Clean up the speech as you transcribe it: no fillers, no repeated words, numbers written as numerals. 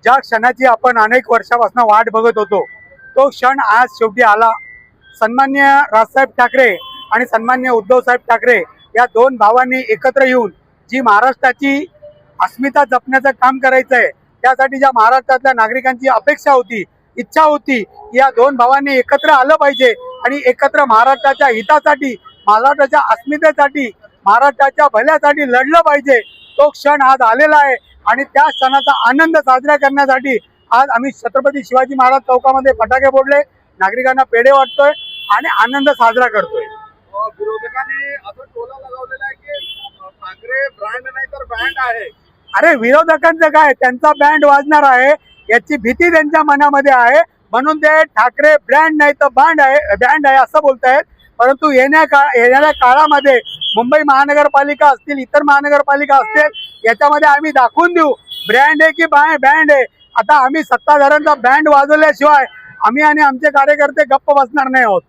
ज्या क्षणाची आपण अनेक वर्षापासून वाट बघत होतो तो क्षण आज शेवटी आला। सन्मान्य राजसाहेब ठाकरे आणि सन्मान्य उद्धवसाहेब ठाकरे या दोन भावांनी एकत्र येऊन जी महाराष्ट्राची अस्मिता जपण्याचं काम करायचं आहे, त्यासाठी ज्या महाराष्ट्रातल्या नागरिकांची अपेक्षा होती, इच्छा होती, या दोन भावांनी एकत्र आलं पाहिजे आणि एकत्र महाराष्ट्राच्या हितासाठी, महाराष्ट्राच्या अस्मितेसाठी, महाराष्ट्राच्या भल्यासाठी लढलं पाहिजे। तो क्षण आज आलेला आहे आणि त्या क्षणाचा आनंद साजरा करण्यासाठी आज आम्ही छत्रपती शिवाजी महाराज चौकामध्ये फटाके फोडले, नागरिकांना पेढे वाटतोय आणि आनंद साजरा करतोय। विरोधकांनी असं टोला लगावलेला आहे की ठाकरे ब्रँड नाही तर बँड आहे। अरे विरोधकांचं काय, त्यांचा बँड वाजणार आहे याची भीती त्यांच्या मनामध्ये आहे, म्हणून ते ठाकरे ब्रँड नाही तर बँड आहे असं बोलतायत। परंतु येणाऱ्या काळामध्ये मुंबई महानगरपालिका असतील, इतर महानगरपालिका असतील, याच्यामध्ये आम्ही दाखवून देऊ ब्रँड आहे की बँड आहे। आता आम्ही सत्ताधाऱ्यांचा बँड वाजवल्याशिवाय आम्ही आणि आमचे कार्यकर्ते गप्प बसणार नाही आहोत।